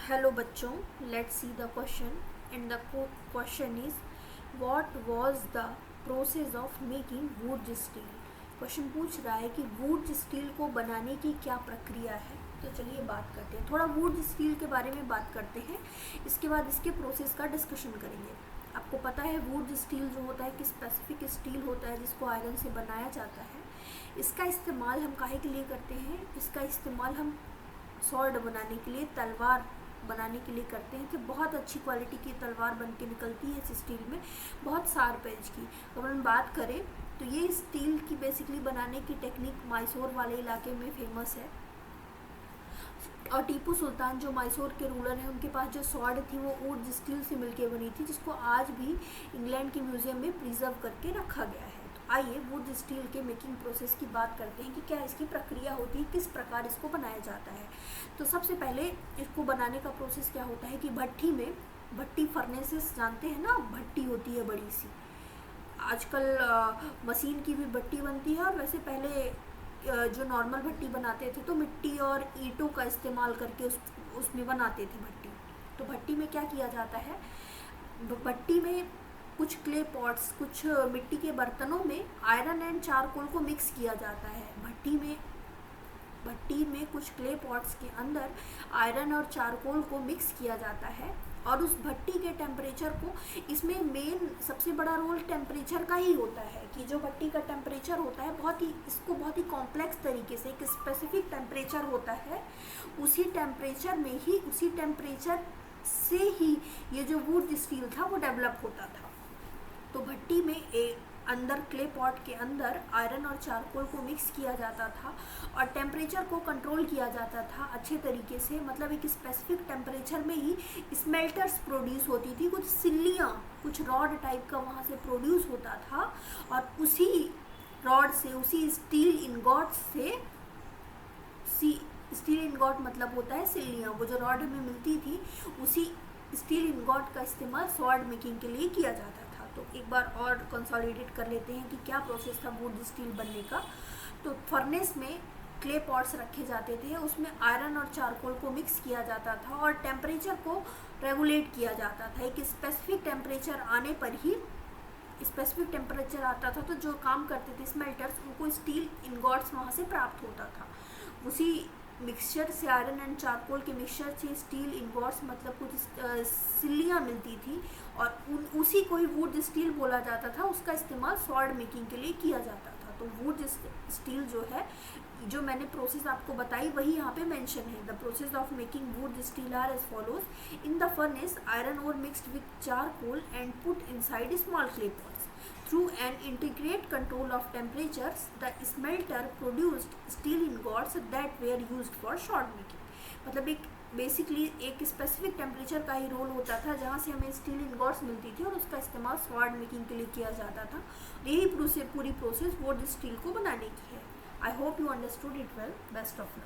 Hello बच्चों, let's see the question and the question is what was the process of making wootz steel. Question पूछ रहा है कि would steel को बनाने की क्या प्रक्रिया है। तो चलिए बात करते हैं, थोड़ा वुड स्टील के बारे में बात करते हैं, इसके बाद इसके प्रोसेस का डिस्कशन करेंगे। आपको पता है वुड स्टील जो होता है कि स्पेसिफिक स्टील होता है जिसको आयरन से बनाया जाता है। इसका इस्तेमाल हम काहे के लिए करते हैं? इसका इस्तेमाल हम स्वॉर्ड बनाने के लिए, तलवार बनाने के लिए करते हैं। तो बहुत अच्छी क्वालिटी की तलवार बन के निकलती है इस स्टील में, बहुत शार्प एज की। अगर हम बात करें तो ये स्टील की बेसिकली बनाने की टेक्निक मैसूर वाले इलाके में फेमस है। और टीपू सुल्तान जो मैसूर के रूलर हैं, उनके पास जो स्वॉर्ड थी वो वुड स्टील से मिलके बनी थी, जिसको आज भी इंग्लैंड के म्यूजियम में प्रिजर्व करके रखा गया है। तो आइए वुड स्टील के मेकिंग प्रोसेस की बात करते हैं कि क्या इसकी प्रक्रिया होती है, किस प्रकार इसको बनाया जाता है। तो सबसे पहले इसको बनाने का प्रोसेस क्या होता है कि भट्टी में, भट्टी फर्नेसेस जानते हैं ना, भट्टी होती है बड़ी सी। आजकल मशीन की भी भट्टी बनती है, और वैसे पहले जो नॉर्मल भट्टी बनाते थे तो मिट्टी और ईंटों का इस्तेमाल करके उसमें बनाते थे भट्टी। तो भट्टी में क्या किया जाता है, भट्टी में कुछ क्ले पॉट्स, कुछ मिट्टी के बर्तनों में आयरन एंड चारकोल को मिक्स किया जाता है। भट्टी में कुछ क्ले पॉट्स के अंदर आयरन और चारकोल को मिक्स किया जाता है, और उस भट्टी के टेम्परेचर को, इसमें मेन सबसे बड़ा रोल टेम्परेचर का ही होता है कि जो भट्टी का टेम्परेचर होता है इसको बहुत ही कॉम्प्लेक्स तरीके से एक स्पेसिफिक टेम्परेचर होता है। उसी टेम्परेचर से ही ये जो वुड स्टील था वो डेवलप होता था। तो भट्टी में अंदर क्ले पॉट के अंदर आयरन और चारकोल को मिक्स किया जाता था, और टेम्परेचर को कंट्रोल किया जाता था अच्छे तरीके से। मतलब एक स्पेसिफिक टेम्परेचर में ही स्मेल्टर्स प्रोड्यूस होती थी, कुछ सिल्लियाँ, कुछ रॉड टाइप का वहाँ से प्रोड्यूस होता था, और उसी रॉड से, उसी स्टील इनगॉट से, स्टील इनगॉट मतलब होता है सिल्लियाँ, वो जो रॉड हमें मिलती थी उसी स्टील इनगॉट का इस्तेमाल स्वॉर्ड मेकिंग के लिए किया जाता था। तो एक बार और कंसोलिडेट कर लेते हैं कि क्या प्रोसेस था वुड स्टील बनने का। तो फर्नेस में क्ले पॉट्स रखे जाते थे, उसमें आयरन और चारकोल को मिक्स किया जाता था, और टेम्परेचर को रेगुलेट किया जाता था। एक स्पेसिफिक टेम्परेचर आने पर ही, स्पेसिफिक टेम्परेचर आता था तो जो काम करते थे स्मेल्टर्स, उनको स्टील इनगॉट्स वहाँ से प्राप्त होता था। उसी मिक्सचर से, आयरन एंड चारकोल के मिक्सचर से स्टील इनगॉट्स मतलब कुछ सिल्लियाँ मिलती थी, और उसी को ही वुड स्टील बोला जाता था। उसका इस्तेमाल स्वॉर्ड मेकिंग के लिए किया जाता था। तो वुड स्टील जो है, जो मैंने प्रोसेस आपको बताई वही यहाँ पे मेंशन है। The process of making wootz steel are as follows. In the furnace iron ore mixed with charcoal and put inside small clay pots. Through an integrate control of temperatures, the smelter produced steel ingots that were used for sword making. मतलब एक basically एक specific temperature का ही role होता था जहाँ से हमें steel ingots मिलती थी, और उसका इस्तेमाल स्वॉर्ड मेकिंग के लिए किया जाता था। यही पूरी प्रोसेस वुड स्टील को बनाने की है। I hope you understood it well. Best of luck.